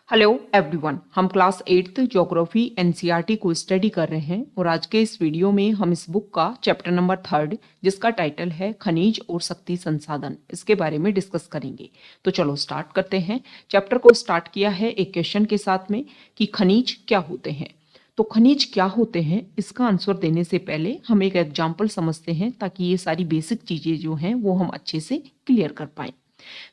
Hello everyone, हम class 8th geography NCERT को study कर रहे हैं और आज के इस वीडियो में हम इस बुक का चैप्टर नंबर 3 जिसका टाइटल है खनिज और शक्ति संसाधन, इसके बारे में डिस्कस करेंगे। तो चलो स्टार्ट करते हैं। चैप्टर को स्टार्ट किया है एक क्वेश्चन के साथ में कि खनिज क्या होते हैं। तो खनिज क्या होते हैं, इसका आंसर देने से पहले हम एक एग्जाम्पल समझते हैं ताकि ये सारी बेसिक चीजें जो हैं वो हम अच्छे से क्लियर कर पाएं।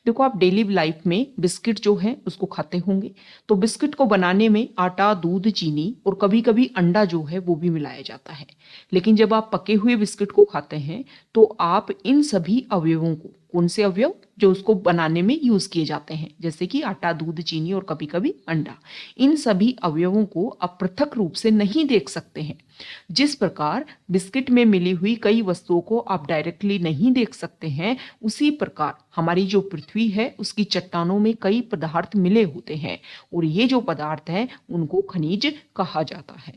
देखो, आप डेली लाइफ में बिस्किट जो है उसको खाते होंगे। तो बिस्किट को बनाने में आटा, दूध, चीनी और कभी कभी अंडा जो है वो भी मिलाया जाता है। लेकिन जब आप पके हुए बिस्किट को खाते हैं तो आप इन सभी अवयवों को, कौन से अवयव जो उसको बनाने में यूज किए जाते हैं, जैसे कि आटा, दूध, चीनी और कभी कभी अंडा, इन सभी अवयवों को आप पृथक रूप से नहीं देख सकते हैं। जिस प्रकार बिस्किट में मिली हुई कई वस्तुओं को आप डायरेक्टली नहीं देख सकते हैं, उसी प्रकार हमारी जो पृथ्वी है उसकी चट्टानों में कई पदार्थ मिले होते हैं और ये जो पदार्थ हैं उनको खनिज कहा जाता है।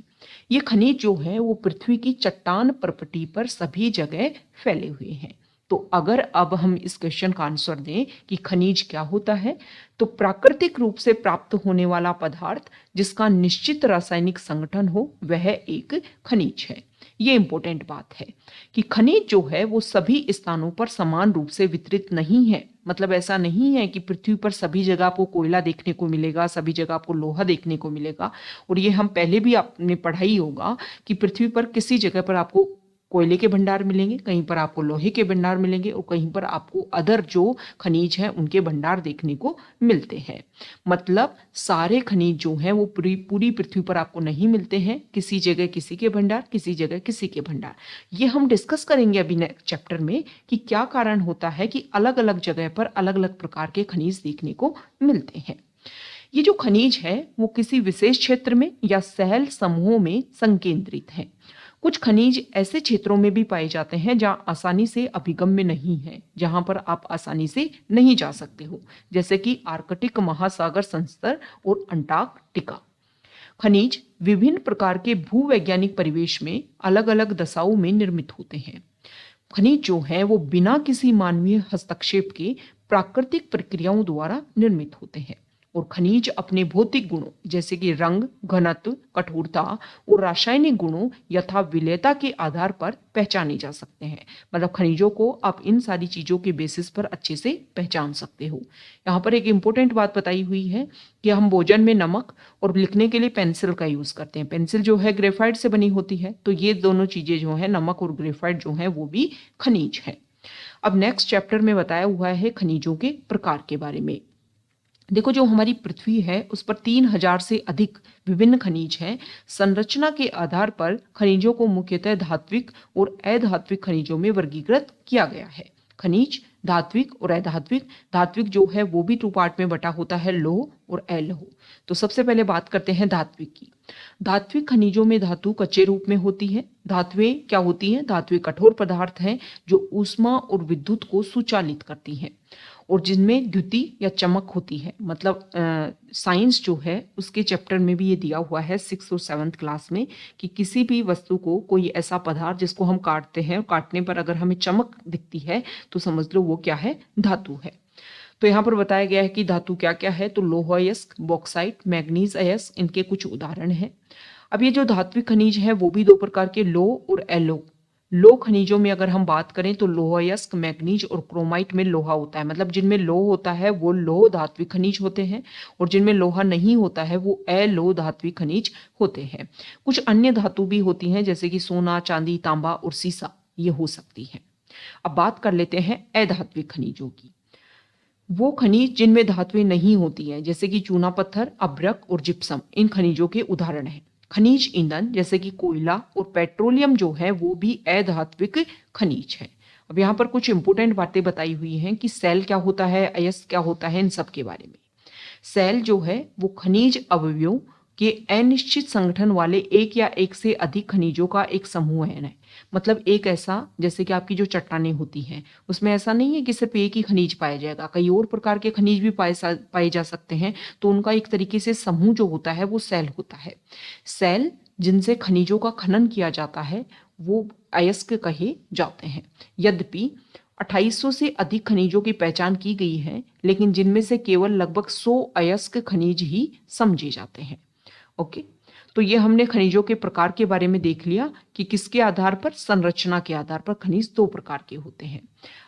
ये खनिज जो है वो पृथ्वी की चट्टान परपटी पर सभी जगह फैले हुए हैं। तो अगर अब हम इस क्वेश्चन का आंसर दें कि खनिज क्या होता है, तो प्राकृतिक रूप से प्राप्त होने वाला पदार्थ जिसका निश्चित रासायनिक संगठन हो वह एक खनिज है। ये इंपॉर्टेंट बात है कि खनिज जो है वो सभी स्थानों पर समान रूप से वितरित नहीं है। मतलब ऐसा नहीं है कि पृथ्वी पर सभी जगह आपको कोयला देखने को मिलेगा, सभी जगह आपको लोहा देखने को मिलेगा। और ये हम पहले भी आपने पढ़ा ही होगा कि पृथ्वी पर किसी जगह पर आपको कोयले के भंडार मिलेंगे, कहीं पर आपको लोहे के भंडार मिलेंगे और कहीं पर आपको अदर जो खनिज हैं उनके भंडार देखने को मिलते हैं। मतलब सारे खनिज जो हैं वो पूरी पृथ्वी पर आपको नहीं मिलते हैं। किसी जगह किसी के भंडार, किसी जगह किसी के भंडार। ये हम डिस्कस करेंगे अभी नेक्स्ट चैप्टर में कि क्या कारण होता है कि अलग अलग जगह पर अलग अलग प्रकार के खनिज देखने को मिलते हैं। ये जो खनिज है वो किसी विशेष क्षेत्र में या सैल समूहों में संकेंद्रित है। कुछ खनिज ऐसे क्षेत्रों में भी पाए जाते हैं जहां आसानी से अभिगम्य नहीं है, जहां पर आप आसानी से नहीं जा सकते हो, जैसे कि आर्कटिक महासागर संस्तर और अंटार्कटिका। खनिज विभिन्न प्रकार के भूवैज्ञानिक परिवेश में अलग अलग दशाओं में निर्मित होते हैं। खनिज जो है वो बिना किसी मानवीय हस्तक्षेप के प्राकृतिक प्रक्रियाओं द्वारा निर्मित होते हैं। और खनिज अपने भौतिक गुणों जैसे कि रंग, घनत्व, कठोरता और रासायनिक गुणों यथा विलेयता के आधार पर पहचाने जा सकते हैं। मतलब खनिजों को आप इन सारी चीजों के बेसिस पर अच्छे से पहचान सकते हो। यहाँ पर एक इंपॉर्टेंट बात बताई हुई है कि हम भोजन में नमक और लिखने के लिए पेंसिल का यूज करते हैं। पेंसिल जो है ग्रेफाइट से बनी होती है। तो ये दोनों चीजें जो है, नमक और ग्रेफाइट जो है, वो भी खनिज है। अब नेक्स्ट चैप्टर में बताया हुआ है खनिजों के प्रकार के बारे में। देखो, जो हमारी पृथ्वी है उस पर 3000 से अधिक विभिन्न खनिज हैं। संरचना के आधार पर खनिजों को मुख्यतः धात्विक और अधात्विक खनिजों में वर्गीकृत किया गया है। खनिज धात्विक और अधात्विक। धात्विक जो है वो भी 2 पार्ट में बटा होता है, लोह और अलोह। तो सबसे पहले बात करते हैं धात्विक की। धात्विक खनिजों में धातु कच्चे रूप में होती है। धातुएं क्या होती हैं? धातुएं कठोर पदार्थ हैं जो ऊष्मा और विद्युत को सुचालित करती हैं और जिनमें द्युति या चमक होती है। मतलब साइंस जो है उसके चैप्टर में भी ये दिया हुआ है 6th और 7th क्लास में कि किसी भी वस्तु को, कोई ऐसा पदार्थ जिसको हम काटते हैं और काटने पर अगर हमें चमक दिखती है तो समझ लो वो क्या है? धातु है। तो यहाँ पर बताया गया है कि धातु क्या क्या है। तो लोह अयस्क, बॉक्साइट, मैग्नीज अयस्क इनके कुछ उदाहरण हैं। अब ये जो धात्विक खनिज है वो भी 2 प्रकार के, लोह और अलोह। लोह खनिजों में अगर हम बात करें तो लोह अयस्क, मैग्नीज और क्रोमाइट में लोहा होता है। मतलब जिनमें लोह होता है वो लोह धात्विक खनिज होते हैं और जिनमें लोहा नहीं होता है वो अलोह धात्विक खनिज होते हैं। कुछ अन्य धातु भी होती हैं जैसे कि सोना, चांदी, तांबा और सीसा, ये हो सकती है। अब बात कर लेते हैं अधात्विक खनिजों की। वो खनिज जिनमें धातुएं नहीं होती हैं जैसे कि चूना पत्थर, अभ्रक और जिप्सम इन खनिजों के उदाहरण हैं। खनिज ईंधन जैसे कि कोयला और पेट्रोलियम जो है वो भी अधात्विक खनिज है। अब यहाँ पर कुछ इंपोर्टेंट बातें बताई हुई हैं कि सेल क्या होता है, अयस्क क्या होता है, इन सब के बारे में। सेल जो है वो खनिज अवयवों के अनिश्चित संगठन वाले एक या एक से अधिक खनिजों का एक समूह है। मतलब एक ऐसा, जैसे कि आपकी जो चट्टानें होती हैं उसमें ऐसा नहीं है कि सिर्फ एक ही खनिज पाया जाएगा, कई और प्रकार के खनिज भी पाए जा सकते हैं। तो उनका एक तरीके से समूह जो होता है वो सेल होता है। सेल जिनसे खनिजों का खनन किया जाता है वो अयस्क कहे जाते हैं। यद्यपि 2800 से अधिक खनिजों की पहचान की गई है, लेकिन जिनमें से केवल लगभग 100 अयस्क खनिज ही समझे जाते हैं। ओके, तो ये हमने खनिजों के प्रकार के बारे में देख लिया कि किसके आधार पर, संरचना के आधार पर खनिज दो प्रकार के होते हैं।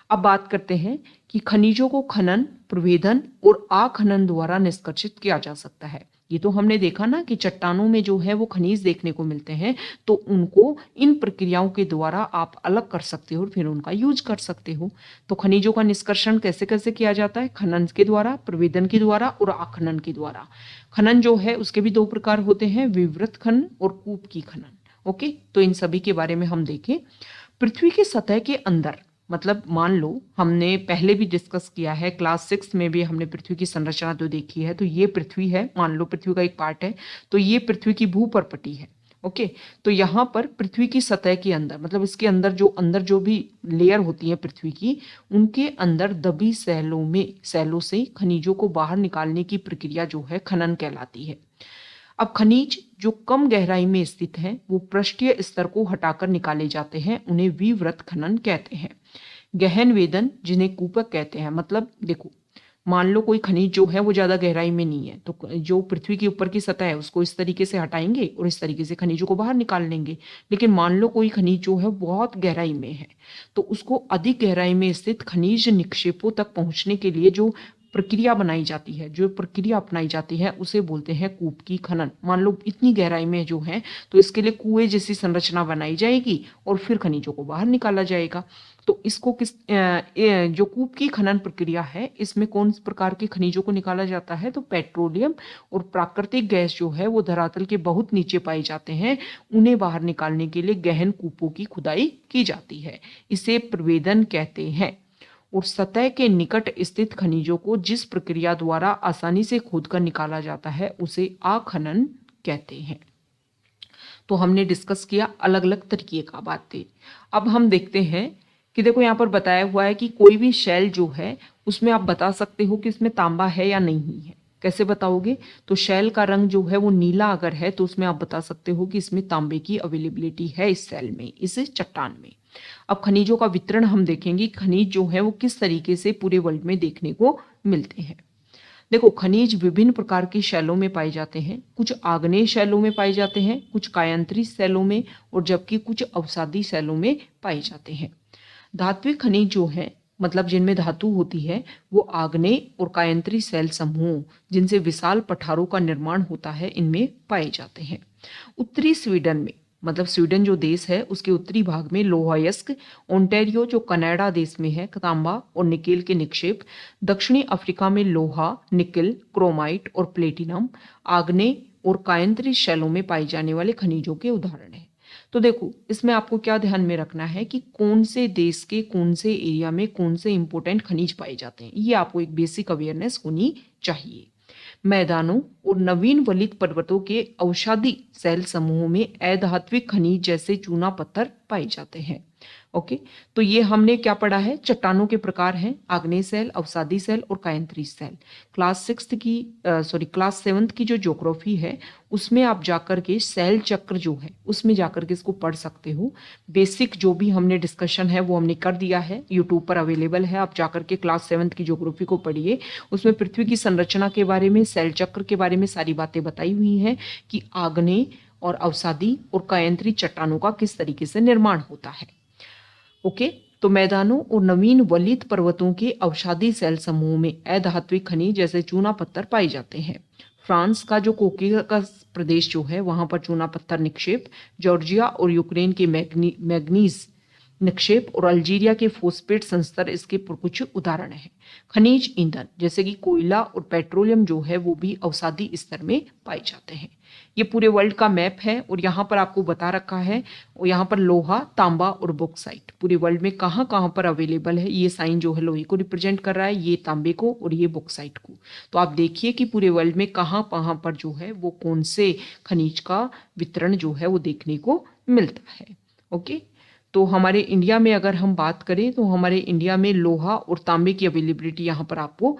अब बात करते हैं कि खनिजों को खनन, प्रवेदन और आखनन द्वारा निष्कर्षित किया जा सकता है। ये तो हमने देखा ना कि चट्टानों में जो है वो खनिज देखने को मिलते हैं, तो उनको इन प्रक्रियाओं के द्वारा आप अलग कर सकते हो और फिर उनका यूज कर सकते हो। तो खनिजों का निष्कर्षण कैसे कैसे किया जाता है? खनन के द्वारा, प्रवेदन के द्वारा और आखनन के द्वारा। खनन जो है उसके भी दो प्रकार होते हैं, विवृत खनन और कूप की खनन। ओके, तो इन सभी के बारे में हम देखें। पृथ्वी की सतह के अंदर, मतलब मान लो हमने पहले भी डिस्कस किया है, क्लास 6 में भी हमने पृथ्वी की संरचना तो देखी है। तो ये पृथ्वी है, मान लो पृथ्वी का एक पार्ट है, तो ये पृथ्वी की भूपर्पटी है। ओके, तो यहाँ पर पृथ्वी की सतह के अंदर, मतलब इसके अंदर जो भी लेयर होती है पृथ्वी की, उनके अंदर दबी सैलों से खनिजों को बाहर निकालने की प्रक्रिया जो है खनन कहलाती है। अब खनिज जो कम गहराई में स्थित हैं, वो पृष्ठीय स्तर को हटाकर निकाले जाते हैं, उन्हें विवृत खनन कहते हैं। गहन वेदन, जिन्हें कूपक कहते हैं, मतलब देखो मान लो कोई खनिज जो है वो ज्यादा गहराई में नहीं है, तो जो पृथ्वी के ऊपर की सतह है उसको इस तरीके से हटाएंगे और इस तरीके से खनिजों को बाहर निकाल लेंगे। लेकिन मान लो कोई खनिज जो है बहुत गहराई में है, तो उसको अधिक गहराई में स्थित खनिज निक्षेपों तक पहुंचने के लिए जो प्रक्रिया बनाई जाती है, जो प्रक्रिया अपनाई जाती है, उसे बोलते हैं कूप की खनन। मान लो इतनी गहराई में जो है, तो इसके लिए कुएं जैसी संरचना बनाई जाएगी और फिर खनिजों को बाहर निकाला जाएगा। तो इसको जो कूप की खनन प्रक्रिया है, इसमें कौन प्रकार के खनिजों को निकाला जाता है? तो पेट्रोलियम और प्राकृतिक गैस जो है वो धरातल के बहुत नीचे पाए जाते हैं, उन्हें बाहर निकालने के लिए गहन कूपों की खुदाई की जाती है। इसे प्रवेदन कहते हैं। और सतह के निकट स्थित खनिजों को जिस प्रक्रिया द्वारा आसानी से खोदकर निकाला जाता है, उसे आखनन कहते हैं। तो हमने डिस्कस किया अलग अलग तरीके का बातें। अब हम देखते हैं कि देखो यहाँ पर बताया हुआ है कि कोई भी शेल जो है उसमें आप बता सकते हो कि इसमें तांबा है या नहीं है। कैसे बताओगे? तो शेल का रंग जो है वो नीला अगर है, तो उसमें आप बता सकते हो कि इसमें तांबे की अवेलेबिलिटी है इस सेल में, इस चट्टान में। अब खनिजों का वितरण हम देखेंगे, खनिज जो है वो किस तरीके से पूरे वर्ल्ड में देखने को मिलते हैं। देखो, खनिज विभिन्न प्रकार की शैलों में पाए जाते हैं। कुछ आग्नेय शैलों में पाए जाते हैं, कुछ कायांतरित शैलों में, और जबकि कुछ अवसादी शैलों में पाए जाते हैं। धात्विक खनिज जो है, मतलब जिनमें धातु होती है, वो आग्नेय और कायांतरित शैल समूह, जिनसे विशाल पठारों का निर्माण होता है, इनमें पाए जाते हैं। उत्तरी स्वीडन में, मतलब स्वीडन जो देश है उसके उत्तरी भाग में लोहायस्क, ओंटारियो जो कनाडा देश में है, तांबा और निकेल के निक्षेप, दक्षिणी अफ्रीका में लोहा, निकेल, क्रोमाइट और प्लेटिनम आग्नेय और कायांतरित शैलों में पाए जाने वाले खनिजों के उदाहरण हैं। तो देखो, इसमें आपको क्या ध्यान में रखना है कि कौन से देश के कौन से एरिया में कौन से इंपॉर्टेंट खनिज पाए जाते हैं, ये आपको एक बेसिक अवेयरनेस होनी चाहिए। मैदानों और नवीन वलित पर्वतों के अवसादी शैल समूहों में अधात्विक खनिज जैसे चूना पत्थर पाए जाते हैं। ओके, तो ये हमने क्या पढ़ा है? चट्टानों के प्रकार हैं, आग्नेय शैल, अवसादी शैल और कायांतरित शैल। क्लास 7 की जो ज्योग्राफी है उसमें आप जाकर के शैल चक्र जो है उसमें जाकर के इसको पढ़ सकते हो। बेसिक जो भी हमने डिस्कशन है वो हमने कर दिया है, यूट्यूब पर अवेलेबल है, आप जाकर के क्लास 7 की ज्योग्राफी को पढ़िए। उसमें पृथ्वी की संरचना के बारे में, शैल चक्र के बारे में सारी बातें बताई हुई हैं कि आग्नेय और अवसादी और कायांतरित चट्टानों का किस तरीके से निर्माण होता है। ओके, तो मैदानों और नवीन वलित पर्वतों के अवसादी शैल समूह में अधात्विक खनिज जैसे चूना पत्थर पाए जाते हैं। फ्रांस का जो कोकेकस प्रदेश जो है वहां पर चूना पत्थर निक्षेप, जॉर्जिया और यूक्रेन के मैग्नीज निक्षेप और अल्जीरिया के फोस्फेट संस्तर इसके कुछ उदाहरण हैं। खनिज ईंधन जैसे कि कोयला और पेट्रोलियम जो है वो भी अवसादी स्तर में पाए जाते हैं। ये पूरे वर्ल्ड का मैप है और यहाँ पर आपको बता रखा है, और यहाँ पर लोहा, तांबा और बॉक्साइट पूरे वर्ल्ड में कहाँ कहाँ पर अवेलेबल है। ये साइन जो है लोहे को रिप्रेजेंट कर रहा है, ये तांबे को और ये बॉक्साइट को। तो आप देखिए कि पूरे वर्ल्ड में कहाँ कहाँ पर जो है वो कौन से खनिज का वितरण जो है वो देखने को मिलता है। ओके, तो हमारे इंडिया में अगर हम बात करें तो हमारे इंडिया में लोहा और तांबे की अवेलेबिलिटी यहाँ पर आपको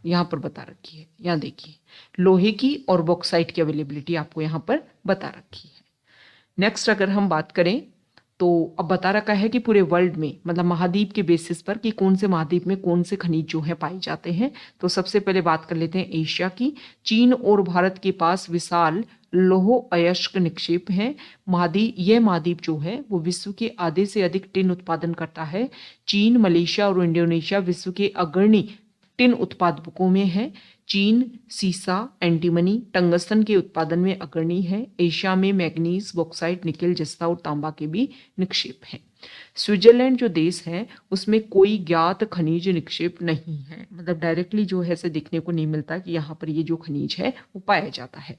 यहाँ पर बता रखी है। यहाँ देखिए, लोहे की और बॉक्साइट की अवेलेबिलिटी आपको यहाँ पर बता रखी है। नेक्स्ट अगर हम बात करें तो अब बता रखा है कि पूरे वर्ल्ड में मतलब महाद्वीप के बेसिस पर कि कौन से महाद्वीप में कौन से खनिज जो है पाए जाते हैं। तो सबसे पहले बात कर लेते हैं एशिया की। चीन और भारत के पास विशाल लौह अयस्क निक्षेप है। यह महाद्वीप जो है वो विश्व के आधे से अधिक टिन उत्पादन करता है। चीन, मलेशिया और इंडोनेशिया विश्व के अग्रणी टिन उत्पादकों में है। चीन सीसा, एंटीमनी, टंगस्टन के उत्पादन में अग्रणी है। एशिया में मैग्नीज, बॉक्साइट, निकेल, जस्ता और तांबा के भी निक्षेप हैं। स्विट्जरलैंड जो देश है उसमें कोई ज्ञात खनिज निक्षेप नहीं है, मतलब डायरेक्टली जो है ऐसे देखने को नहीं मिलता कि यहाँ पर ये जो खनिज है वो पाया जाता है।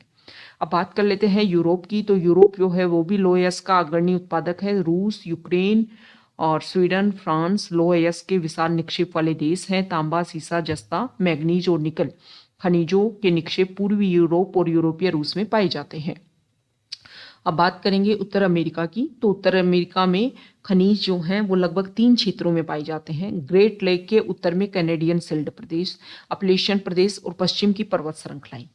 अब बात कर लेते हैं यूरोप की। तो यूरोप जो है वो भी लौह अयस्क का अग्रणी उत्पादक है। रूस, यूक्रेन और स्वीडन, फ्रांस लौह अयस्क के विशाल निक्षेप वाले देश हैं। तांबा, सीसा, जस्ता, मैग्नीज और निकल खनिजों के निक्षेप पूर्वी यूरोप और यूरोपीय रूस में पाए जाते हैं। अब बात करेंगे उत्तर अमेरिका की। तो उत्तर अमेरिका में खनिज जो हैं वो लगभग 3 क्षेत्रों में पाए जाते हैं। ग्रेट लेक के उत्तर में कैनेडियन सिल्ड प्रदेश, अपलेशियन प्रदेश और पश्चिम की पर्वत श्रृंखलाएं।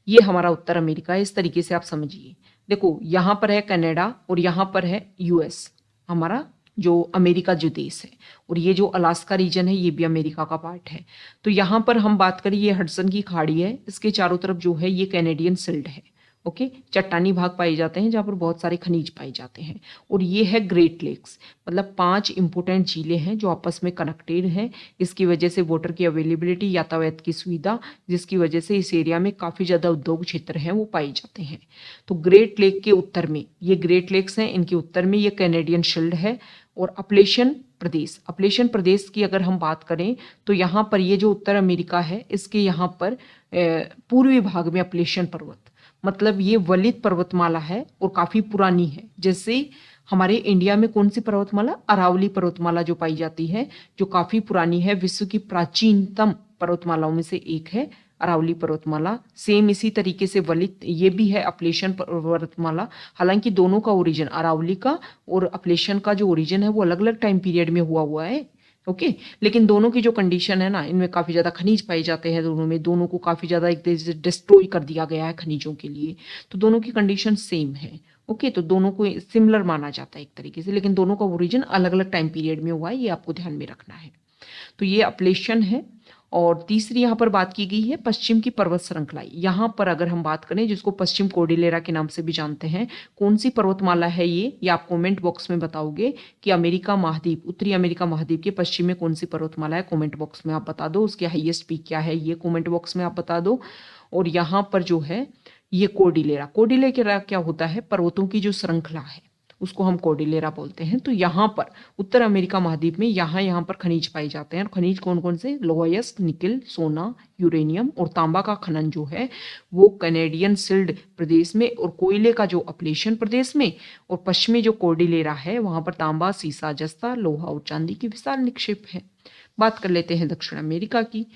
ये हमारा उत्तर अमेरिका है। इस तरीके से आप समझिए। देखो यहाँ पर है कनाडा और यहाँ पर है यूएस, हमारा जो अमेरिका जो देश है, और ये जो अलास्का रीजन है ये भी अमेरिका का पार्ट है। तो यहाँ पर हम बात करें, ये हडसन की खाड़ी है, इसके चारों तरफ जो है ये कैनेडियन सिल्ड है। ओके, चट्टानी भाग पाए जाते हैं जहाँ पर बहुत सारे खनिज पाए जाते हैं। और ये है ग्रेट लेक्स, मतलब 5 इंपोर्टेंट झीलें हैं जो आपस में कनेक्टेड हैं। इसकी वजह से वाटर की अवेलेबिलिटी, यातायात की सुविधा, जिसकी वजह से इस एरिया में काफ़ी ज़्यादा उद्योग क्षेत्र हैं वो पाए जाते हैं। तो ग्रेट लेक के उत्तर में ये ग्रेट लेक्स हैं, इनके उत्तर में ये कैनेडियन शिल्ड है। और अपलेशन प्रदेश की अगर हम बात करें तो यहाँ पर ये जो उत्तर अमेरिका है इसके यहाँ पर पूर्वी भाग में अपलेशन पर्वत, मतलब ये वलित पर्वतमाला है और काफ़ी पुरानी है। जैसे हमारे इंडिया में कौन सी पर्वतमाला, अरावली पर्वतमाला जो पाई जाती है, जो काफ़ी पुरानी है, विश्व की प्राचीनतम पर्वतमालाओं में से एक है अरावली पर्वतमाला। सेम इसी तरीके से वलित ये भी है अपलेशन पर्वतमाला। हालांकि दोनों का ओरिजिन, अरावली का और अपलेशन का जो ओरिजिन है वो अलग अलग टाइम पीरियड में हुआ है। ओके, लेकिन दोनों की जो कंडीशन है ना, इनमें काफ़ी ज़्यादा खनिज पाए जाते हैं। दोनों को काफ़ी ज़्यादा एक तरह से डिस्ट्रॉय कर दिया गया है खनिजों के लिए। तो दोनों की कंडीशन सेम है। ओके, तो दोनों को सिमिलर माना जाता है एक तरीके से, लेकिन दोनों का ओरिजिन अलग अलग टाइम पीरियड में हुआ है, ये आपको ध्यान में रखना है। तो ये अपलेशन है। और तीसरी यहाँ पर बात की गई है पश्चिम की पर्वत श्रृंखला। यहाँ पर अगर हम बात करें, जिसको पश्चिम कोर्डिलेरा के नाम से भी जानते हैं, कौन सी पर्वतमाला है ये आप कमेंट बॉक्स में बताओगे कि अमेरिका महाद्वीप, उत्तरी अमेरिका महाद्वीप के पश्चिम में कौन सी पर्वतमाला है। कमेंट बॉक्स में आप बता दो। उसके हाईएस्ट पीक क्या है ये कमेंट बॉक्स में आप बता दो। और यहाँ पर जो है ये कोर्डिलेरा क्या होता है, पर्वतों की जो श्रृंखला है उसको हम कोर्डिलेरा बोलते हैं। तो यहाँ पर उत्तर अमेरिका महाद्वीप में यहाँ पर खनिज पाए जाते हैं। और खनिज कौन कौन से, लौह अयस्क, निकेल, सोना, यूरेनियम और तांबा का खनन जो है वो कैनेडियन सिल्ड प्रदेश में, और कोयले का जो अपलेशन प्रदेश में, और पश्चिमी जो कोर्डिलेरा है वहाँ पर तांबा, सीसा, जस्ता, लोहा और चांदी की विशाल निक्षेप है। बात कर लेते हैं दक्षिण अमेरिका की।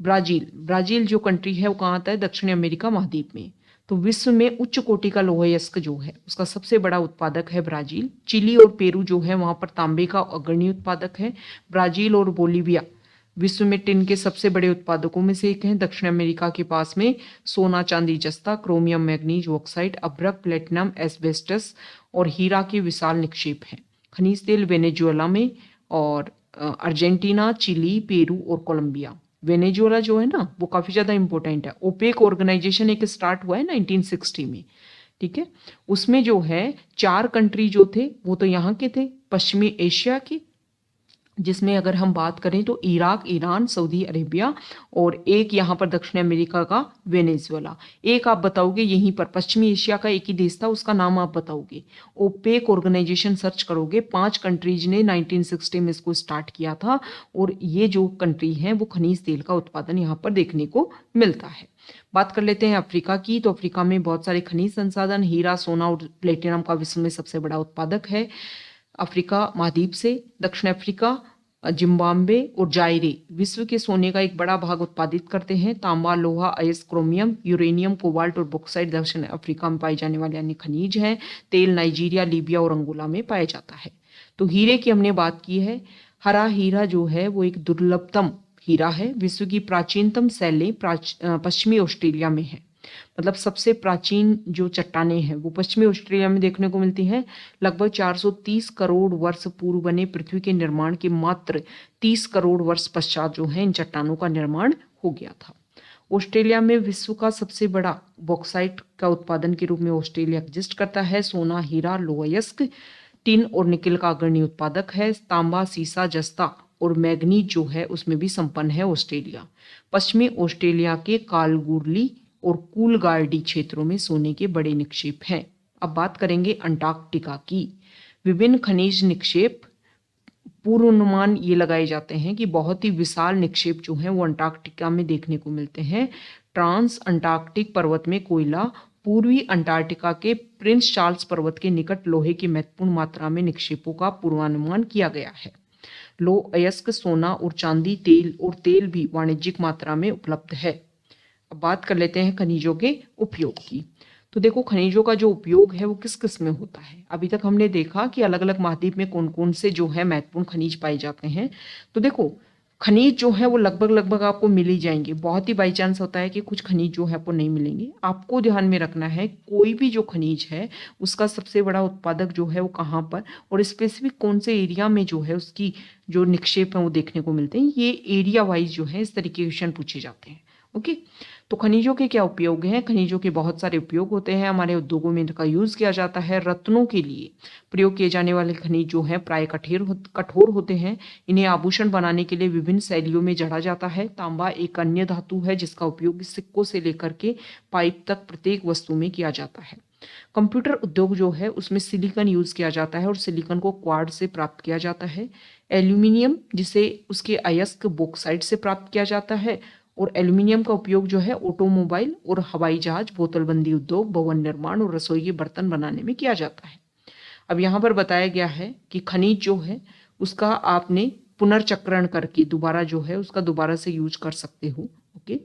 ब्राजील जो कंट्री है वो कहाँ आता है, दक्षिण अमेरिका महाद्वीप में। तो विश्व में उच्च कोटि का लौह अयस्क जो है उसका सबसे बड़ा उत्पादक है ब्राजील। चिली और पेरू जो है वहाँ पर तांबे का अग्रणी उत्पादक है। ब्राजील और बोलीविया विश्व में टिन के सबसे बड़े उत्पादकों में से एक हैं। दक्षिण अमेरिका के पास में सोना, चांदी, जस्ता, क्रोमियम, मैग्नीज, बॉक्साइट, अभ्रक, प्लेटिनम, एस्बेस्टस और हीरा के विशाल निक्षेप हैं। खनिज तेल वेनेजुएला में, और अर्जेंटीना, चिली, पेरू और कोलंबिया। वेनेजुएला जो है ना वो काफ़ी ज़्यादा इंपॉर्टेंट है। ओपेक ऑर्गेनाइजेशन एक स्टार्ट हुआ है 1960 में, ठीक है। उसमें जो है 4 कंट्री जो थे वो तो यहाँ के थे, पश्चिमी एशिया के, जिसमें अगर हम बात करें तो इराक, ईरान, सऊदी अरेबिया, और एक यहाँ पर दक्षिण अमेरिका का वेनेजुएला। एक आप बताओगे यहीं पर पश्चिमी एशिया का एक ही देश था, उसका नाम आप बताओगे। ओपेक ऑर्गेनाइजेशन सर्च करोगे, 5 कंट्रीज ने 1960 में इसको स्टार्ट किया था। और ये जो कंट्री हैं वो खनिज तेल का उत्पादन यहाँ पर देखने को मिलता है। बात कर लेते हैं अफ्रीका की। तो अफ्रीका में बहुत सारे खनिज संसाधन, हीरा, सोना और प्लेटिनम का विश्व में सबसे बड़ा उत्पादक है। अफ्रीका महाद्वीप से दक्षिण अफ्रीका, जिम्बाब्वे और जायरे विश्व के सोने का एक बड़ा भाग उत्पादित करते हैं। तांबा, लोहा, अयस्क, क्रोमियम, यूरेनियम, कोबाल्ट और बॉक्साइट दक्षिण अफ्रीका में पाए जाने वाले अन्य खनिज हैं। तेल नाइजीरिया, लीबिया और अंगोला में पाया जाता है। तो हीरे की हमने बात की है। हरा हीरा जो है वो एक दुर्लभतम हीरा है। विश्व की प्राचीनतम शैलें पश्चिमी ऑस्ट्रेलिया में है। मतलब सबसे प्राचीन जो चट्टानें हैं वो पश्चिमी ऑस्ट्रेलिया में देखने को मिलती हैं। लगभग 430 करोड़ वर्ष पूर्व बने पृथ्वी के निर्माण के मात्र 30 करोड़ वर्ष पश्चात जो है इन चट्टानों का निर्माण हो गया था। ऑस्ट्रेलिया में विश्व का सबसे बड़ा बॉक्साइट का उत्पादन के रूप में ऑस्ट्रेलिया एग्जिस्ट करता है। सोना, हीरा, लोह अयस्क, टिन और निकिल का अग्रणी उत्पादक है। तांबा, सीसा, जस्ता और मैग्नीज जो है उसमें भी संपन्न है ऑस्ट्रेलिया। पश्चिमी ऑस्ट्रेलिया के कालगुरली और कूलगार्डी क्षेत्रों में सोने के बड़े निक्षेप हैं। अब बात करेंगे अंटार्कटिका की। विभिन्न खनिज निक्षेप पूर्वानुमान ये लगाए जाते हैं कि बहुत ही विशाल निक्षेप जो हैं वो अंटार्कटिका में देखने को मिलते हैं। ट्रांस अंटार्कटिक पर्वत में कोयला, पूर्वी अंटार्कटिका के प्रिंस चार्ल्स पर्वत के निकट लोहे की महत्वपूर्ण मात्रा में निक्षेपों का पूर्वानुमान किया गया है। लोह अयस्क, सोना और चांदी, तेल भी वाणिज्यिक मात्रा में उपलब्ध है। अब बात कर लेते हैं खनिजों के उपयोग की। तो देखो खनिजों का जो उपयोग है वो किस किस में होता है। अभी तक हमने देखा कि अलग अलग महाद्वीप में कौन कौन से जो है महत्वपूर्ण खनिज पाए जाते हैं। तो देखो खनिज जो है वो लगभग आपको मिल ही जाएंगे। बहुत ही बाई चांस होता है कि कुछ खनिज जो है आपको नहीं मिलेंगे। आपको ध्यान में रखना है कोई भी जो खनिज है उसका सबसे बड़ा उत्पादक जो है वो कहाँ पर और स्पेसिफिक कौन से एरिया में जो है उसकी जो निक्षेप है वो देखने को मिलते हैं। ये एरिया वाइज जो है इस तरीके के क्वेश्चन पूछे जाते हैं। ओके, तो खनिजों के क्या उपयोग हैं। खनिजों के बहुत सारे उपयोग होते हैं। हमारे उद्योगों में इनका यूज किया जाता है। रत्नों के लिए प्रयोग किए जाने वाले खनिज जो हैं प्राय कठोर होते हैं। इन्हें आभूषण बनाने के लिए विभिन्न शैलियों में जड़ा जाता है। तांबा एक अन्य धातु है जिसका उपयोग सिक्कों से लेकर के पाइप तक प्रत्येक वस्तु में किया जाता है। कंप्यूटर उद्योग जो है उसमें सिलिकॉन यूज किया जाता है और सिलिकॉन को क्वार्ट्ज से प्राप्त किया जाता है। एल्यूमिनियम जिसे उसके अयस्क बॉक्साइट से प्राप्त किया जाता है और एल्यूमिनियम का उपयोग जो है ऑटोमोबाइल और हवाई जहाज, बोतलबंदी उद्योग, भवन निर्माण और रसोई के बर्तन बनाने में किया जाता है। अब यहाँ पर बताया गया है कि खनिज जो है उसका आपने पुनर्चक्रण करके दोबारा जो है उसका दोबारा से यूज कर सकते हो। ओके,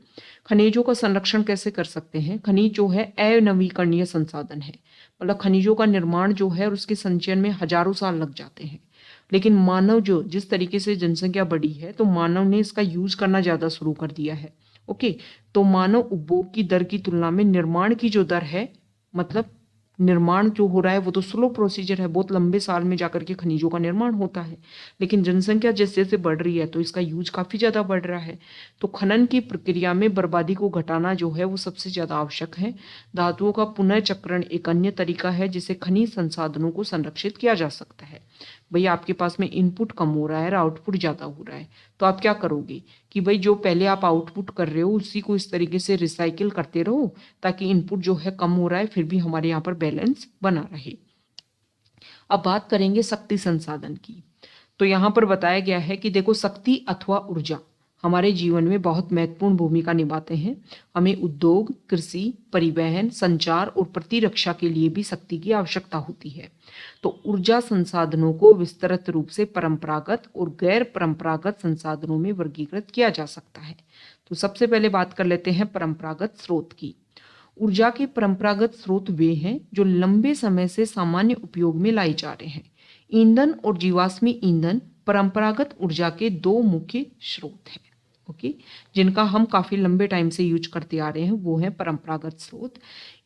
खनिजों का संरक्षण कैसे कर सकते हैं। खनिज जो है अनवीकरणीय संसाधन है। मतलब खनिजों का निर्माण जो है और उसके संचयन में हजारों साल लग जाते हैं। लेकिन मानव जो जिस तरीके से जनसंख्या बढ़ी है तो मानव ने इसका यूज करना ज्यादा शुरू कर दिया है। ओके, तो मानव उपभोग की दर की तुलना में निर्माण की जो दर है, मतलब निर्माण जो हो रहा है वो तो स्लो प्रोसीजर है। बहुत लंबे साल में जाकर के खनिजों का निर्माण होता है। लेकिन जनसंख्या जैसे जैसे बढ़ रही है तो इसका यूज काफी ज्यादा बढ़ रहा है। तो खनन की प्रक्रिया में बर्बादी को घटाना जो है वो सबसे ज्यादा आवश्यक है। धातुओं का पुनर्चक्रण एक अन्य तरीका है जिससे खनिज संसाधनों को संरक्षित किया जा सकता है। भाई आपके पास में इनपुट कम हो रहा है और आउटपुट ज्यादा हो रहा है तो आप क्या करोगे कि भाई जो पहले आप आउटपुट कर रहे हो उसी को इस तरीके से रिसाइकिल करते रहो ताकि इनपुट जो है कम हो रहा है फिर भी हमारे यहाँ पर बैलेंस बना रहे। अब बात करेंगे शक्ति संसाधन की। तो यहाँ पर बताया गया है कि देखो शक्ति अथवा ऊर्जा हमारे जीवन में बहुत महत्वपूर्ण भूमिका निभाते हैं। हमें उद्योग, कृषि, परिवहन, संचार और प्रतिरक्षा के लिए भी शक्ति की आवश्यकता होती है। तो ऊर्जा संसाधनों को विस्तृत रूप से परंपरागत और गैर परंपरागत संसाधनों में वर्गीकृत किया जा सकता है। तो सबसे पहले बात कर लेते हैं परंपरागत स्रोत की। ऊर्जा के परंपरागत स्रोत वे हैं जो लंबे समय से सामान्य उपयोग में लाई जा रहे हैं। ईंधन और जीवाश्मी ईंधन परंपरागत ऊर्जा के दो मुख्य स्रोत हैं। ओके, जिनका हम काफी लंबे टाइम से यूज करते आ रहे हैं वो है परंपरागत स्रोत।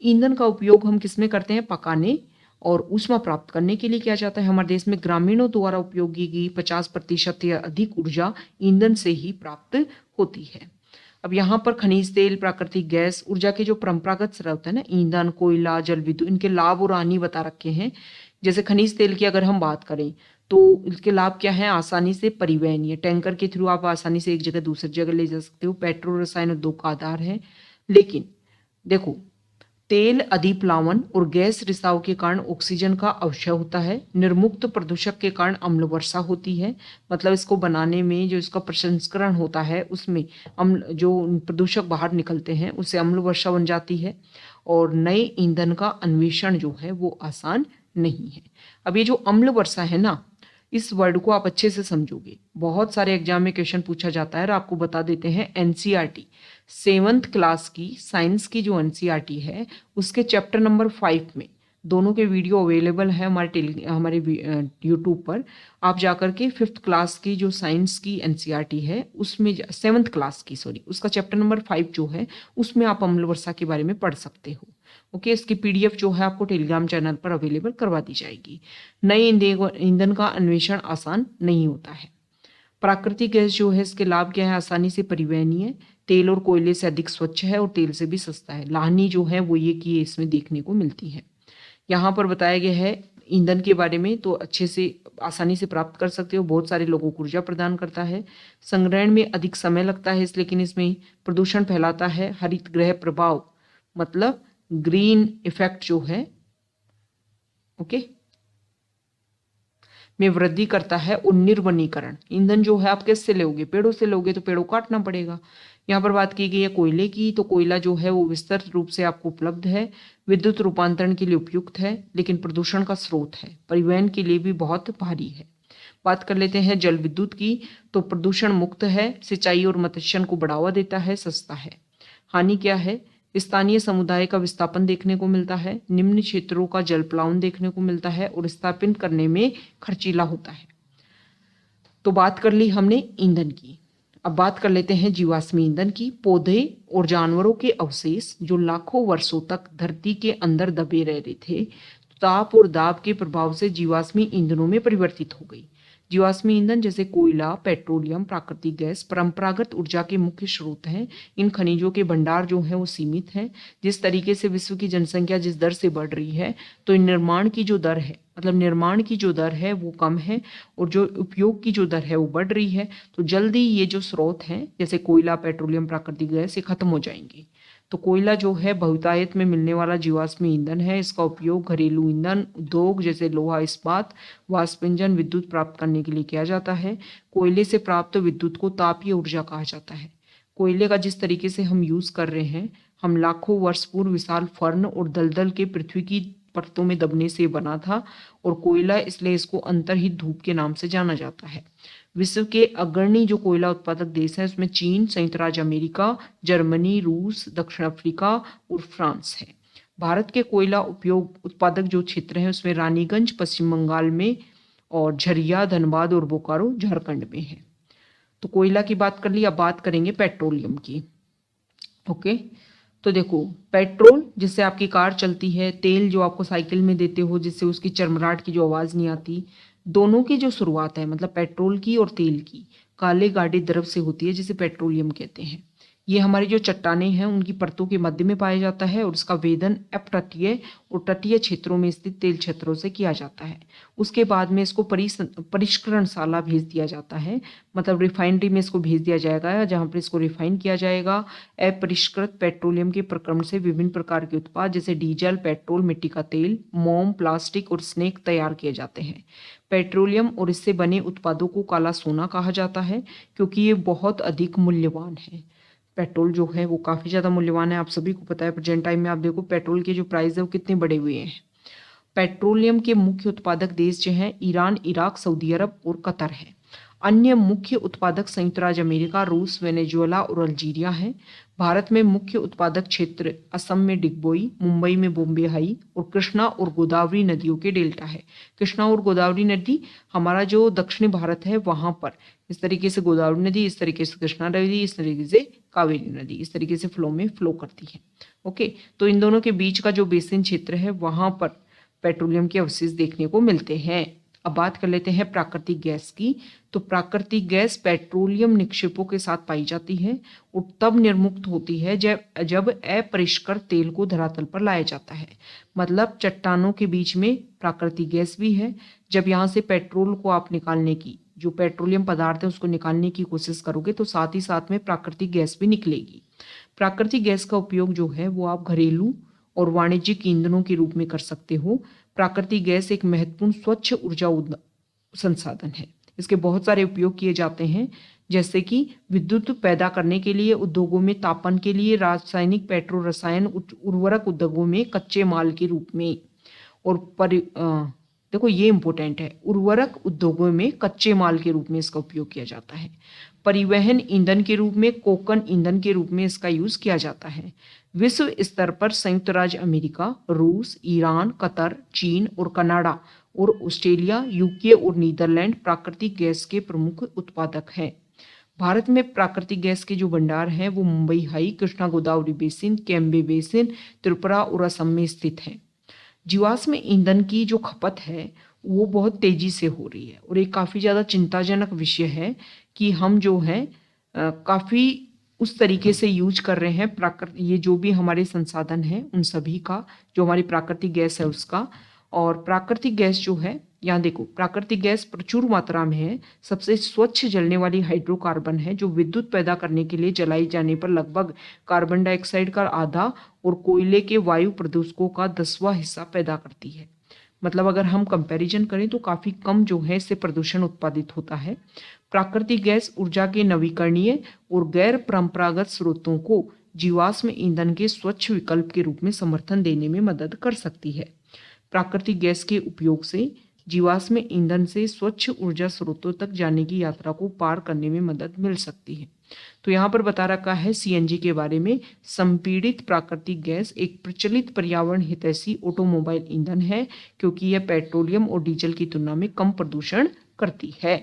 ईंधन का उपयोग हम किसमें करते हैं, पकाने और ऊष्मा प्राप्त करने के लिए किया जाता है। हमारे देश में ग्रामीणों द्वारा उपयोग की गई 50% या अधिक ऊर्जा ईंधन से ही प्राप्त होती है। अब यहाँ पर खनिज तेल, प्राकृतिक गैस, ऊर्जा के जो परंपरागत स्रोत है ना, ईंधन, कोयला, जल विद्युत, इनके लाभ और हानि बता रखे हैं। जैसे खनिज तेल की अगर हम बात करें तो इसके लाभ क्या है, आसानी से परिवहन, ये टैंकर के थ्रू आप आसानी से एक जगह दूसरी जगह ले जा सकते हो। पेट्रोल, रसायन उद्योग का आधार है। लेकिन देखो तेल अधिप्लावन और गैस रिसाव के कारण ऑक्सीजन का अवक्षय होता है। निर्मुक्त प्रदूषक के कारण अम्ल वर्षा होती है। मतलब इसको बनाने में जो इसका प्रसंस्करण होता है उसमें अम्ल जो प्रदूषक बाहर निकलते हैं उससे अम्ल वर्षा बन जाती है। और नए ईंधन का अन्वेषण जो है वो आसान नहीं है। अब ये जो अम्ल वर्षा है ना, इस वर्ड को आप अच्छे से समझोगे। बहुत सारे एग्जाम में क्वेश्चन पूछा जाता है और आपको बता देते हैं एनसीईआरटी 7th क्लास की साइंस की जो एनसीईआरटी है उसके चैप्टर नंबर 5 में दोनों के वीडियो अवेलेबल है हमारे यूट्यूब पर। आप जाकर के 5th क्लास की जो साइंस की एनसीईआरटी है उसमें 7th क्लास की उसका चैप्टर नंबर 5 जो है उसमें आप अम्ल वर्षा के बारे में पढ़ सकते हो। ओके, इसकी पीडीएफ जो है आपको टेलीग्राम चैनल पर अवेलेबल करवा दी जाएगी। नए ईंधन का अन्वेषण आसान नहीं होता है। प्राकृतिक गैस जो है इसके लाभ क्या है? आसानी से परिवहनीय, तेल और कोयले से अधिक स्वच्छ है और तेल से भी सस्ता है। लाहनी जो है वो ये कि इसमें देखने को मिलती है। यहाँ पर बताया गया है ईंधन के बारे में, तो अच्छे से आसानी से प्राप्त कर सकते हो। बहुत सारे लोगों को ऊर्जा प्रदान करता है। संग्रहण में अधिक समय लगता है लेकिन इसमें प्रदूषण फैलाता है। हरित गृह प्रभाव मतलब ग्रीन इफेक्ट जो है ओके में वृद्धि करता है। और निर्वनीकरण, ईंधन जो है आप किससे लोगे? पेड़ों से लोगे तो पेड़ों काटना पड़ेगा। यहाँ पर बात की गई है कोयले की, तो कोयला जो है वो विस्तृत रूप से आपको उपलब्ध है। विद्युत रूपांतरण के लिए उपयुक्त है लेकिन प्रदूषण का स्रोत है। परिवहन के लिए भी बहुत भारी है। बात कर लेते हैं जल विद्युत की, तो प्रदूषण मुक्त है, सिंचाई और मत्स्यन को बढ़ावा देता है, सस्ता है। हानि क्या है? स्थानीय समुदाय का विस्थापन देखने को मिलता है। निम्न क्षेत्रों का जल प्लावन देखने को मिलता है और स्थापित करने में खर्चीला होता है। तो बात कर ली हमने ईंधन की। अब बात कर लेते हैं जीवाश्म ईंधन की। पौधे और जानवरों के अवशेष जो लाखों वर्षों तक धरती के अंदर दबे रह रहे थे, ताप और दाब के प्रभाव से जीवाश्मी ईंधनों में परिवर्तित हो गई। जीवाश्म ईंधन जैसे कोयला, पेट्रोलियम, प्राकृतिक गैस परंपरागत ऊर्जा के मुख्य स्रोत हैं। इन खनिजों के भंडार जो है वो सीमित है। जिस तरीके से विश्व की जनसंख्या जिस दर से बढ़ रही है, तो निर्माण की जो दर है वो कम है और जो उपयोग की जो दर है वो बढ़ रही है। तो जल्दी ये जो स्रोत हैं जैसे कोयला, पेट्रोलियम, प्राकृतिक गैस, ये खत्म हो जाएंगे। तो कोयला जो है बहुतायत में मिलने वाला जीवाश्म ईंधन है। इसका उपयोग घरेलू ईंधन, उद्योग जैसे लोहा, इस्पात, वाष्प इंजन, विद्युत प्राप्त करने के लिए किया जाता है। कोयले से प्राप्त विद्युत को तापीय ऊर्जा कहा जाता है। कोयले का जिस तरीके से हम यूज कर रहे हैं, हम लाखों वर्ष पूर्व विशाल फर्न और दलदल के पृथ्वी की परतों में दबने से बना था और कोयला इसलिए इसको अंतर्हित धूप के नाम से जाना जाता है। विश्व के अग्रणी जो कोयला उत्पादक देश हैं उसमें चीन, संयुक्त राज्य अमेरिका, जर्मनी, रूस, दक्षिण अफ्रीका और फ्रांस है। भारत के कोयला उपयोग उत्पादक जो क्षेत्र हैं उसमें रानीगंज पश्चिम बंगाल में और झरिया धनबाद और बोकारो झारखंड में है। तो कोयला की बात कर ली। अब बात करेंगे पेट्रोलियम की। ओके, तो देखो पेट्रोल जिससे आपकी कार चलती है, तेल जो आपको साइकिल में देते हो जिससे उसकी चरमराहट की जो आवाज़ नहीं आती, दोनों की जो शुरुआत है मतलब पेट्रोल की और तेल की, काले गाढ़े द्रव से होती है जिसे पेट्रोलियम कहते हैं। ये हमारी जो चट्टानें हैं उनकी परतों के मध्य में पाया जाता है और इसका वेधन अपतटीय और तटीय क्षेत्रों में स्थित तेल क्षेत्रों से किया जाता है। उसके बाद में इसको परिष्करणशाला भेज दिया जाता है, मतलब रिफाइनरी में इसको भेज दिया जाएगा जहाँ पर इसको रिफाइन किया जाएगा। अपरिष्कृत पेट्रोलियम के प्रक्रमण से विभिन्न प्रकार के उत्पाद जैसे डीजल, पेट्रोल, मिट्टी का तेल, मोम, प्लास्टिक और स्नेक तैयार किए जाते हैं। पेट्रोलियम और इससे बने उत्पादों को काला सोना कहा जाता है क्योंकि ये बहुत अधिक मूल्यवान है। पेट्रोल जो है वो काफ़ी ज़्यादा मूल्यवान है, आप सभी को पता है। प्रेजेंट टाइम में आप देखो पेट्रोल के जो प्राइस है वो कितने बढ़े हुए हैं। पेट्रोलियम के मुख्य उत्पादक देश जो हैं ईरान, इराक, सऊदी अरब और कतर है। अन्य मुख्य उत्पादक संयुक्त राज्य अमेरिका, रूस, वेनेजुएला और अल्जीरिया है। भारत में मुख्य उत्पादक क्षेत्र असम में डिगबोई, मुंबई में बॉम्बे हाई और कृष्णा और गोदावरी नदियों के डेल्टा है। कृष्णा और गोदावरी नदी हमारा जो दक्षिणी भारत है वहां पर इस तरीके से गोदावरी नदी, इस तरीके से कृष्णा नदी, इस तरीके से कावेरी नदी इस तरीके से फ्लो करती है। ओके, तो इन दोनों के बीच का जो बेसिन क्षेत्र है वहां पर पेट्रोलियम के अवशेष देखने को मिलते हैं। अब बात कर लेते हैं प्राकृतिक गैस की। तो प्राकृतिक गैस पेट्रोलियम निक्षेपों के साथ पाई जाती है और तब निर्मुक्त होती है जब अपरिष्कृत तेल को धरातल पर लाया जाता है। मतलब चट्टानों के बीच में प्राकृतिक गैस भी है। जब यहाँ से पेट्रोल को आप निकालने की, जो पेट्रोलियम पदार्थ है उसको निकालने की कोशिश करोगे तो साथ ही साथ में प्राकृतिक गैस भी निकलेगी। प्राकृतिक गैस का उपयोग जो है वो आप घरेलू और वाणिज्यिक ईंधनों के रूप में कर सकते हो। प्राकृतिक गैस एक महत्वपूर्ण स्वच्छ ऊर्जा संसाधन है। इसके बहुत सारे उपयोग किए जाते हैं जैसे कि विद्युत पैदा करने के लिए, उद्योगों में तापन के लिए, रासायनिक, पेट्रो रसायन, उर्वरक उद्योगों में कच्चे माल के रूप में और देखो ये इंपॉर्टेंट है, उर्वरक उद्योगों में कच्चे माल के रूप में इसका उपयोग किया जाता है। परिवहन ईंधन के रूप में, कोकन ईंधन के रूप में इसका यूज किया जाता है। विश्व स्तर पर संयुक्त राज्य अमेरिका, रूस, ईरान, कतर, चीन और कनाडा और ऑस्ट्रेलिया, यूके और नीदरलैंड प्राकृतिक गैस के प्रमुख उत्पादक हैं। भारत में प्राकृतिक गैस के जो भंडार हैं वो Mumbai high, Krishna Godavari basin, Cambay basin, Tripura और असम में स्थित हैं। जीवाश्म ईंधन की जो खपत है वो बहुत तेजी से हो रही है और एक काफ़ी ज़्यादा चिंताजनक विषय है कि हम जो है काफ़ी उस तरीके से यूज कर रहे हैं ये जो भी हमारे संसाधन हैं उन सभी का, जो हमारी प्राकृतिक गैस है उसका। और प्राकृतिक गैस जो है, यहाँ देखो, प्राकृतिक गैस प्रचुर मात्रा में है। सबसे स्वच्छ जलने वाली हाइड्रोकार्बन है जो विद्युत पैदा करने के लिए जलाई जाने पर लगभग कार्बन डाइऑक्साइड का आधा और कोयले के वायु प्रदूषकों का 10वां हिस्सा पैदा करती है। मतलब अगर हम कंपैरिजन करें तो काफ़ी कम जो है इससे प्रदूषण उत्पादित होता है। प्राकृतिक गैस ऊर्जा के नवीकरणीय और गैर परंपरागत स्रोतों को जीवाश्म ईंधन के स्वच्छ विकल्प के रूप में समर्थन देने में मदद कर सकती है। प्राकृतिक गैस के उपयोग से जीवाश्म ईंधन से स्वच्छ ऊर्जा स्रोतों तक जाने की यात्रा को पार करने में मदद मिल सकती है। तो यहाँ पर बता रखा है सीएनजी के बारे में। संपीड़ित प्राकृतिक गैस एक प्रचलित पर्यावरण हितैषी ऑटोमोबाइल ईंधन है क्योंकि यह पेट्रोलियम और डीजल की तुलना में कम प्रदूषण करती है।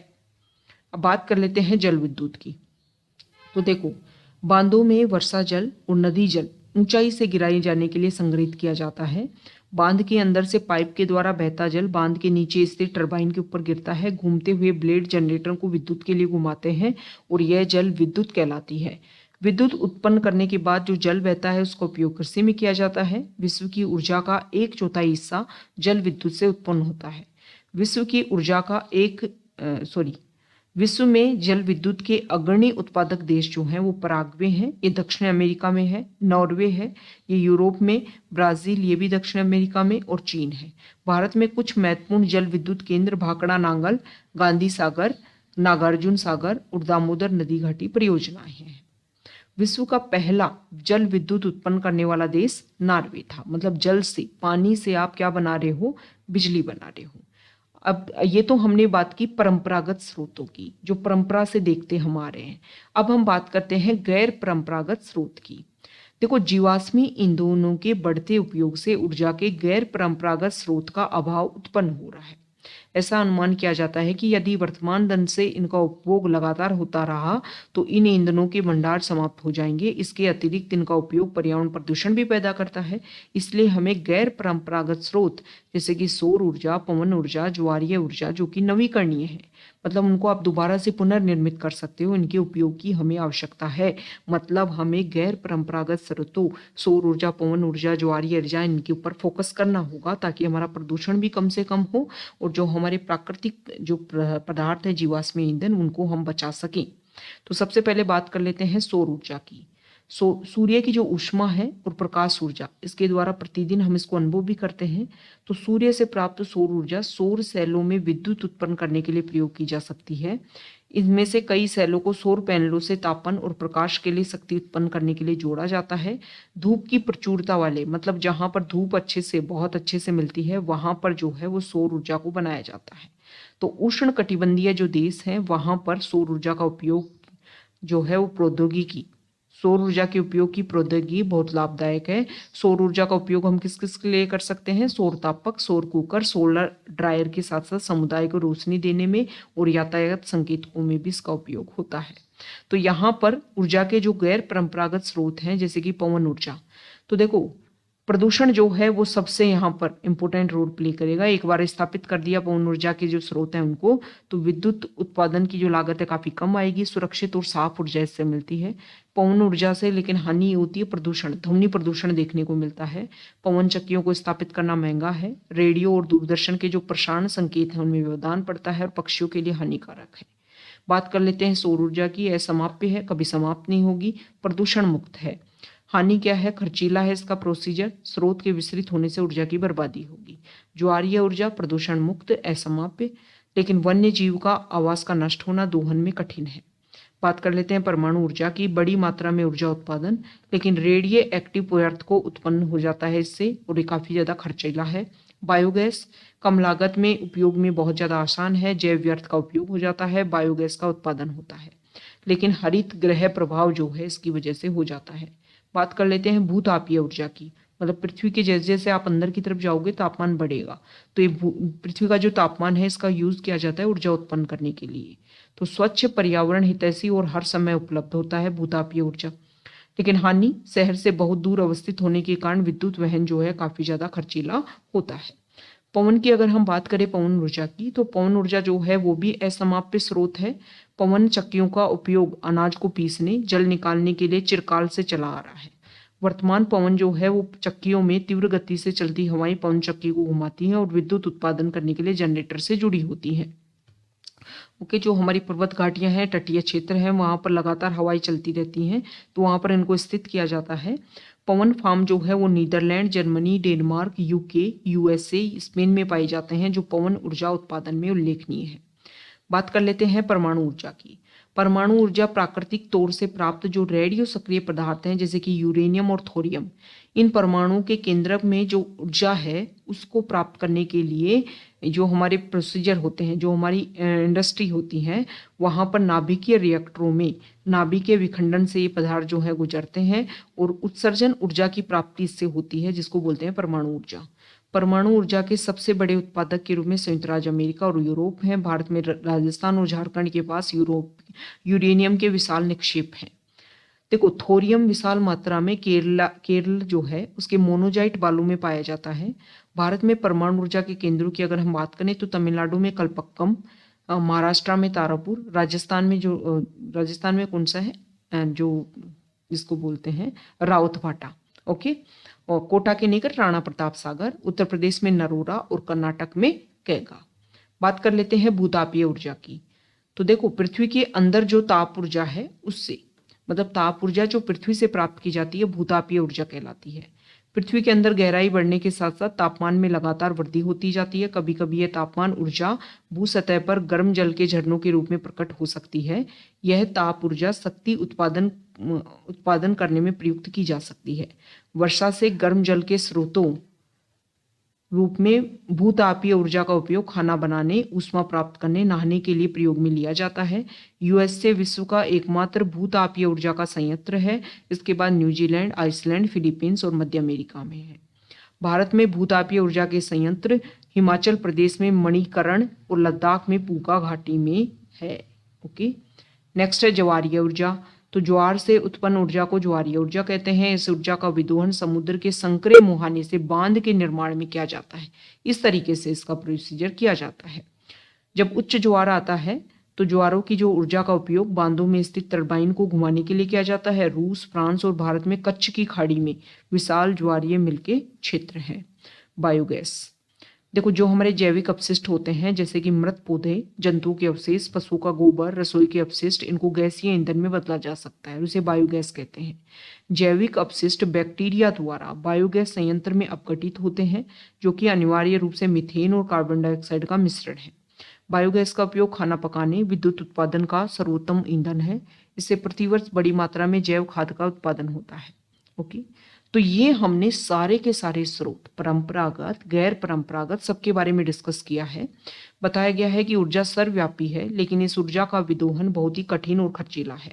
अब बात कर लेते हैं जल विद्युत की। तो देखो, बांधों में वर्षा जल और नदी जल ऊंचाई से गिराए जाने के लिए संग्रहित किया जाता है। बांध के अंदर से पाइप के द्वारा बहता जल बांध के नीचे स्थित टरबाइन के ऊपर गिरता है। घूमते हुए ब्लेड जनरेटर को विद्युत के लिए घुमाते हैं और यह जल विद्युत कहलाती है। विद्युत उत्पन्न करने के बाद जो जल बहता है उसका उपयोग कृषि में किया जाता है। विश्व की ऊर्जा का 1/4 हिस्सा जल विद्युत से उत्पन्न होता है। विश्व में जल विद्युत के अग्रणी उत्पादक देश जो हैं वो पराग्वे हैं, ये दक्षिण अमेरिका में है। नॉर्वे है, ये यूरोप में। ब्राजील, ये भी दक्षिण अमेरिका में। और चीन है। भारत में कुछ महत्वपूर्ण जल विद्युत केंद्र भाखड़ा नांगल, गांधी सागर, नागार्जुन सागर और दामोदर नदी घाटी परियोजनाएं हैं। विश्व का पहला जल विद्युत उत्पन्न करने वाला देश नॉर्वे था। मतलब जल से, पानी से आप क्या बना रहे हो, बिजली बना रहे हो। अब ये तो हमने बात की परंपरागत स्रोतों की, जो परंपरा से देखते हम आ रहे हैं। अब हम बात करते हैं गैर परंपरागत स्रोत की। देखो, जीवाश्मी ईंधनों के बढ़ते उपयोग से ऊर्जा के गैर परंपरागत स्रोत का अभाव उत्पन्न हो रहा है। ऐसा अनुमान किया जाता है कि यदि वर्तमान ढंग से इनका उपभोग लगातार होता रहा तो इन ईंधनों के भंडार समाप्त हो जाएंगे। इसके अतिरिक्त इनका उपयोग पर्यावरण प्रदूषण भी पैदा करता है। इसलिए हमें गैर परंपरागत स्रोत जैसे कि सौर ऊर्जा, पवन ऊर्जा, ज्वारीय ऊर्जा जो कि नवीकरणीय है, मतलब उनको आप दोबारा से पुनर्निर्मित कर सकते हो, इनके उपयोग की हमें आवश्यकता है। मतलब हमें गैर परंपरागत स्रोतों, सौर ऊर्जा, पवन ऊर्जा, ज्वारीय ऊर्जा, इनके ऊपर फोकस करना होगा ताकि हमारा प्रदूषण भी कम से कम हो और जो हमारे प्राकृतिक जो पदार्थ है जीवाश्म ईंधन, उनको हम बचा सकें। तो सबसे पहले बात कर लेते हैं सौर ऊर्जा की। सूर्य की जो ऊष्मा है और प्रकाश ऊर्जा, इसके द्वारा प्रतिदिन हम इसको अनुभव भी करते हैं। तो सूर्य से प्राप्त सौर ऊर्जा सौर सेलों में विद्युत उत्पन्न करने के लिए प्रयोग की जा सकती है। इनमें से कई सेलों को सौर पैनलों से तापन और प्रकाश के लिए शक्ति उत्पन्न करने के लिए जोड़ा जाता है। धूप की प्रचुरता वाले, मतलब जहां पर धूप बहुत अच्छे से मिलती है, वहां पर जो है वो सौर ऊर्जा को बनाया जाता है। तो उष्ण कटिबंधीय जो देश हैं वहां पर सौर ऊर्जा का उपयोग जो है वो सौर ऊर्जा के उपयोग की प्रौद्योगिकी बहुत लाभदायक है। सौर ऊर्जा का उपयोग हम किस किस के लिए कर सकते हैं? सौर तापक, सौर कुकर, सोलर ड्रायर के साथ साथ समुदाय को रोशनी देने में और यातायात संकेतकों में भी इसका उपयोग होता है। तो यहाँ पर ऊर्जा के जो गैर परंपरागत स्रोत हैं जैसे कि पवन ऊर्जा, तो देखो प्रदूषण जो है वो सबसे यहाँ पर इंपॉर्टेंट रोल प्ले करेगा। एक बार स्थापित कर दिया पवन ऊर्जा के जो स्रोत हैं उनको, तो विद्युत उत्पादन की जो लागत है काफी कम आएगी। सुरक्षित और साफ ऊर्जा इससे मिलती है। पवन ऊर्जा से लेकिन हानि होती है प्रदूषण, ध्वनि प्रदूषण देखने को मिलता है। पवन चक्कियों को स्थापित करना महंगा है। रेडियो और दूरदर्शन के जो प्रसारण संकेत हैं उनमें व्यवधान पड़ता है और पक्षियों के लिए हानिकारक है। बात कर लेते हैं सौर ऊर्जा की। असमाप्य है, कभी समाप्त नहीं होगी, प्रदूषण मुक्त है। हानि क्या है? खर्चीला है इसका प्रोसीजर, स्रोत के विस्तृत होने से ऊर्जा की बर्बादी होगी। ज्वारीय ऊर्जा प्रदूषण मुक्त, असमाप्य, लेकिन वन्य जीव का आवास का नष्ट होना दोहन में कठिन है। बात कर लेते हैं परमाणु ऊर्जा की। बड़ी मात्रा में ऊर्जा उत्पादन, लेकिन रेडियो एक्टिव पदार्थ को उत्पन्न हो जाता है इससे और ये काफी ज्यादा खर्चीला है। बायोगैस कम लागत में, उपयोग में बहुत ज्यादा आसान है। जैव व्यर्थ का उपयोग हो जाता है, बायोगैस का उत्पादन होता है, लेकिन हरित गृह प्रभाव जो है इसकी वजह से हो जाता है। बात कर लेते हैं भूतापीय ऊर्जा की। मतलब पृथ्वी के जैसे जैसे आप अंदर की तरफ जाओगे तापमान बढ़ेगा, तो ये पृथ्वी का जो तापमान है इसका यूज किया जाता है ऊर्जा उत्पन्न करने के लिए। तो स्वच्छ, पर्यावरण हितैषी और हर समय उपलब्ध होता है भूतापीय ऊर्जा। लेकिन हानि, शहर से बहुत दूर अवस्थित होने के कारण विद्युत वहन जो है काफी ज्यादा खर्चीला होता है। पवन की अगर हम बात करें पवन ऊर्जा की, तो पवन ऊर्जा जो है वो भी असमाप्य स्रोत है। पवन चक्कियों का उपयोग अनाज को पीसने, जल निकालने के लिए चिरकाल से चला आ रहा है। वर्तमान पवन जो है वो चक्कियों में तीव्र गति से चलती हवाएं पवन चक्की को घुमाती हैं और विद्युत उत्पादन करने के लिए जनरेटर से जुड़ी होती हैं। ओके, जो हमारी पर्वत घाटियां हैं, तटीय क्षेत्र हैं, वहां पर लगातार हवाएं चलती रहती हैं, तो वहां पर इनको स्थित किया जाता है। पवन फार्म जो है वो Netherland, Germany, Denmark, UK, USA, Spain में पाए जाते हैं, जो पवन ऊर्जा उत्पादन में उल्लेखनीय है। बात कर लेते हैं परमाणु ऊर्जा की। परमाणु ऊर्जा प्राकृतिक तौर से प्राप्त जो रेडियो सक्रिय पदार्थ हैं जैसे कि यूरेनियम और थोरियम, इन परमाणु के केंद्रक में जो ऊर्जा है उसको प्राप्त करने के लिए जो हमारे प्रोसीजर होते हैं, जो हमारी इंडस्ट्री होती है, वहां पर नाभिकीय रिएक्टरों में नाभिकीय विखंडन से ये पदार्थ जो है गुजरते हैं और उत्सर्जन ऊर्जा की प्राप्ति इससे होती है, जिसको बोलते हैं परमाणु ऊर्जा। परमाणु ऊर्जा के सबसे बड़े उत्पादक के रूप में संयुक्त राज्य अमेरिका और यूरोप हैं। भारत में राजस्थान और झारखंड के पास यूरेनियम के विशाल निक्षेप हैं। देखो, थोरियम विशाल मात्रा में केरल जो है उसके मोनोजाइट बालू में पाया जाता है। भारत में परमाणु ऊर्जा के केंद्रों की अगर हम बात करें तो तमिलनाडु में कलपक्कम, महाराष्ट्र में तारापुर, राजस्थान में कौन सा है, जो जिसको बोलते हैं रावतभाटा, ओके, और कोटा के निकट राणा प्रताप सागर, उत्तर प्रदेश में नरोरा और कर्नाटक में कैगा। बात कर लेते हैं भूतापीय ऊर्जा की। तो देखो, पृथ्वी के अंदर जो ताप ऊर्जा है उससे, मतलब ताप ऊर्जा जो पृथ्वी से प्राप्त की जाती है भूतापीय ऊर्जा कहलाती है। पृथ्वी के अंदर गहराई बढ़ने के साथ साथ तापमान में लगातार वृद्धि होती जाती है। कभी कभी यह तापमान ऊर्जा भू सतह पर गर्म जल के झरनों के रूप में प्रकट हो सकती है। यह ताप ऊर्जा शक्ति उत्पादन करने में प्रयुक्त की जा सकती है। वर्षा से गर्म जल के स्रोतों रूप में भूतापीय ऊर्जा का उपयोग खाना बनाने, ऊष्मा प्राप्त करने, नहाने के लिए प्रयोग में लिया जाता है। यूएसए विश्व का एकमात्र भूतापीय ऊर्जा का संयंत्र है। इसके बाद न्यूजीलैंड, आइसलैंड, फिलीपींस और मध्य अमेरिका में है। भारत में भूतापीय ऊर्जा के संयंत्र हिमाचल प्रदेश में मणिकर्ण और लद्दाख में पूका घाटी में है। ओके, नेक्स्ट है ज्वारीय ऊर्जा। तो ज्वार से उत्पन्न ऊर्जा को ज्वारीय ऊर्जा कहते हैं। इस ऊर्जा का विदोहन समुद्र के संकरे मुहाने से बांध के निर्माण में किया जाता है। इस तरीके से इसका प्रोसीजर किया जाता है। जब उच्च ज्वार आता है तो ज्वारों की जो ऊर्जा का उपयोग बांधों में स्थित टरबाइन को घुमाने के लिए किया जाता है। रूस, फ्रांस और भारत में कच्छ की खाड़ी में विशाल ज्वारीय मिल के क्षेत्र है। बायोगैस, देखो, जो हमारे जैविक अपशिष्ट होते हैं जैसे कि मृत पौधे, जंतुओं के अवशेष, पशु का गोबर, रसोई के अपशिष्ट, इनको गैसीय ईंधन में बदला जा सकता है, उसे बायोगैस कहते हैं। जैविक अपशिष्ट बैक्टीरिया द्वारा बायोगैस संयंत्र में अपघटित होते हैं, जो कि अनिवार्य रूप से मीथेन और कार्बन डाइऑक्साइड का मिश्रण है। बायोगैस का उपयोग खाना पकाने, विद्युत उत्पादन का सर्वोत्तम ईंधन है। इससे प्रतिवर्ष बड़ी मात्रा में जैव खाद का उत्पादन होता है। ओके, तो ये हमने सारे के सारे स्रोत, परंपरागत, गैर परंपरागत, सबके बारे में डिस्कस किया है। बताया गया है कि ऊर्जा सर्वव्यापी है, लेकिन इस ऊर्जा का विदोहन बहुत ही कठिन और खर्चीला है।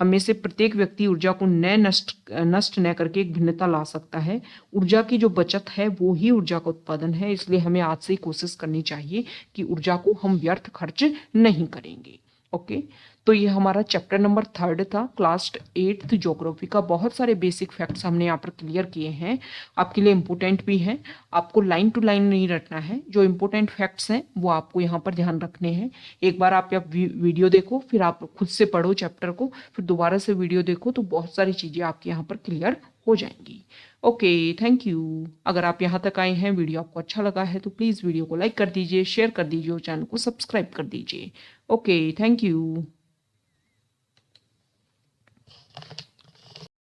हमें से प्रत्येक व्यक्ति ऊर्जा को नष्ट न करके एक भिन्नता ला सकता है। ऊर्जा की जो बचत है वो ही ऊर्जा का उत्पादन है। इसलिए हमें आज से कोशिश करनी चाहिए कि ऊर्जा को हम व्यर्थ खर्च नहीं करेंगे। ओके, तो ये हमारा चैप्टर नंबर 3 था, क्लास 8th ज्योग्राफी का। बहुत सारे बेसिक फैक्ट्स हमने यहाँ पर क्लियर किए हैं, आपके लिए इम्पोर्टेंट भी हैं। आपको लाइन टू लाइन नहीं रटना है, जो इम्पोर्टेंट फैक्ट्स हैं वो आपको यहाँ पर ध्यान रखने हैं। एक बार आप वीडियो देखो, फिर आप खुद से पढ़ो चैप्टर को, फिर दोबारा से वीडियो देखो, तो बहुत सारी चीज़ें आपके यहाँ पर क्लियर हो जाएंगी। Okay, thank you. अगर आप यहाँ तक आए हैं, वीडियो आपको अच्छा लगा है तो प्लीज़ वीडियो को लाइक कर दीजिए, शेयर कर दीजिए और चैनल को सब्सक्राइब कर दीजिए। Okay, thank you.